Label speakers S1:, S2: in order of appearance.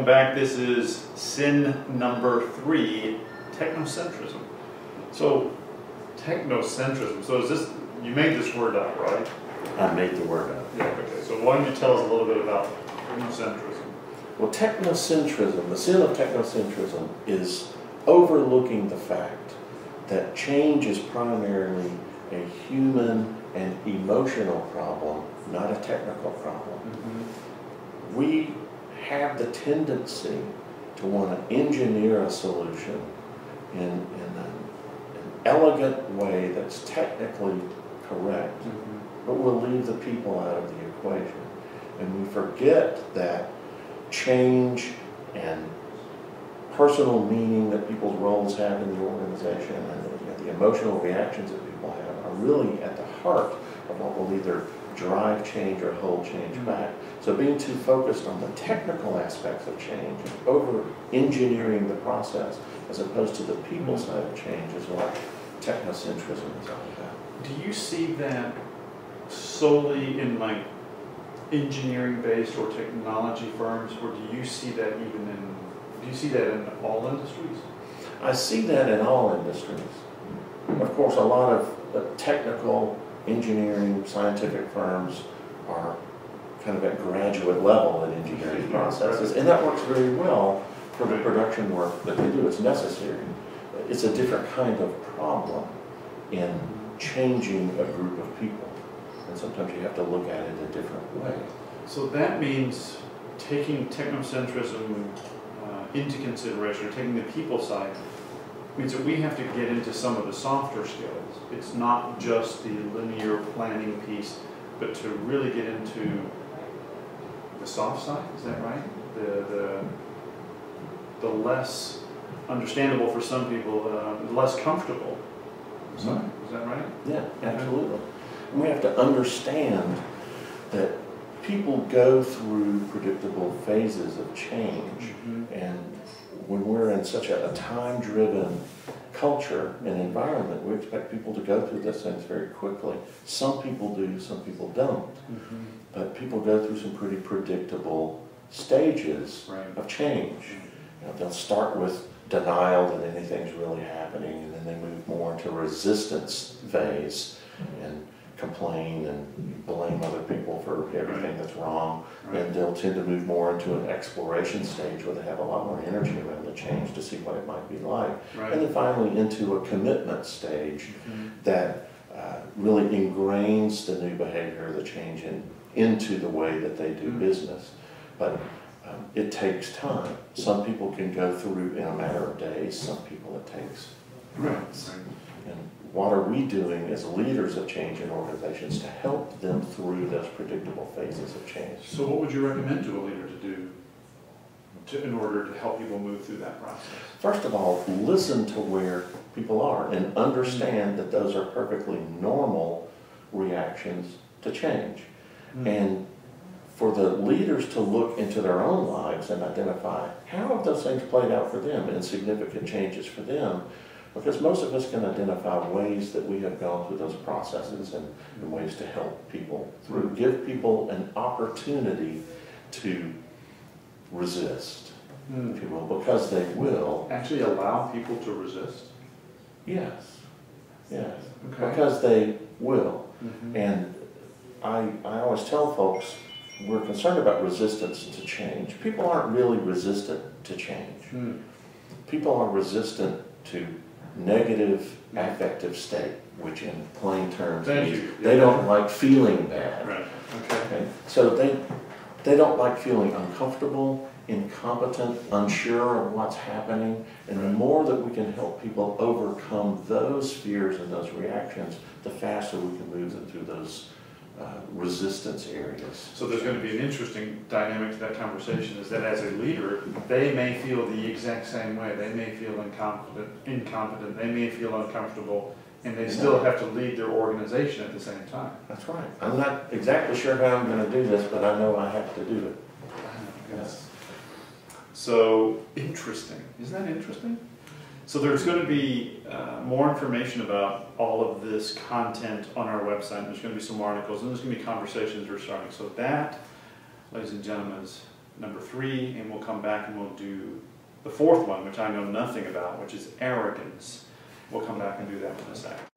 S1: back. This is sin number 3, technocentrism. So, technocentrism. So is this, you made this word up, right?
S2: I made the word up.
S1: Yeah, okay. So why don't you tell us a little bit about technocentrism?
S2: Well, technocentrism, the sin of technocentrism is overlooking the fact that change is primarily a human and emotional problem, not a technical problem.
S1: Mm-hmm.
S2: We have the tendency to want to engineer a solution in an elegant way that's technically correct, but we'll leave the people out of the equation. And we forget that change and personal meaning that people's roles have in the organization and the emotional reactions that people have are really at the heart of what will either drive change or hold change back. So being too focused on the technical aspects of change, over engineering the process, as opposed to the people side of change, is what technocentrism is all about.
S1: Do you see that solely in like engineering-based or technology firms, or do you see that even in, do you see that in all industries?
S2: I see that in all industries. Of course, a lot of technical, engineering, scientific firms are kind of at graduate level in engineering processes, and that works very well for the production work that they do. It's necessary. It's a different kind of problem in changing a group of people, and sometimes you have to look at it a different way.
S1: So that means taking technocentrism into consideration, or taking the people side, means that we have to get into some of the softer skills. It's not just the linear planning piece, but to really get into the soft side, is that right? The less understandable for some people, less comfortable side, is that right?
S2: Yeah, absolutely. And we have to understand that people go through predictable phases of change, and when we're in such a time-driven culture and environment, we expect people to go through those things very quickly. Some people do, some people don't. But people go through some pretty predictable stages of change. You know, they'll start with denial that anything's really happening, and then they move more into resistance phase and complain and blame other people for everything that's wrong. And they'll tend to move more into an exploration stage where they have a lot more energy around the change to see what it might be like. And then finally into a commitment stage that really ingrains the new behavior, the change into the way that they do business. But it takes time. Some people can go through in a matter of days, some people it takes months. And what are we doing as leaders of change in organizations to help them through those predictable phases of change?
S1: So what would you recommend to a leader to do in order to help people move through that process?
S2: First of all, listen to where people are and understand that those are perfectly normal reactions to change. And for the leaders to look into their own lives and identify how have those things played out for them and significant changes for them, because most of us can identify ways that we have gone through those processes and ways to help people through. Give people an opportunity to resist, if you will, because they will.
S1: Actually allow people to resist?
S2: Yes, yes,
S1: okay.
S2: Because they will. And I always tell folks, we're concerned about resistance to change. People aren't really resistant to change. People are resistant to negative affective state, which in plain terms means they don't like feeling bad. Okay? So they don't like feeling uncomfortable, incompetent, unsure of what's happening, and the more that we can help people overcome those fears and those reactions, the faster we can move them through those resistance areas.
S1: So there's going to be an interesting dynamic to that conversation, is that as a leader, they may feel the exact same way. They may feel incompetent, they may feel uncomfortable, and they still have to lead their organization at the same time.
S2: That's right. I'm not exactly sure how I'm going to do this, but I know I have to do it.
S1: Yes. So, interesting. Isn't that interesting? So there's going to be more information about all of this content on our website. There's going to be some articles, and there's going to be conversations we're starting. So that, ladies and gentlemen, is number 3, and we'll come back and we'll do the 4th one, which I know nothing about, which is arrogance. We'll come back and do that in a second.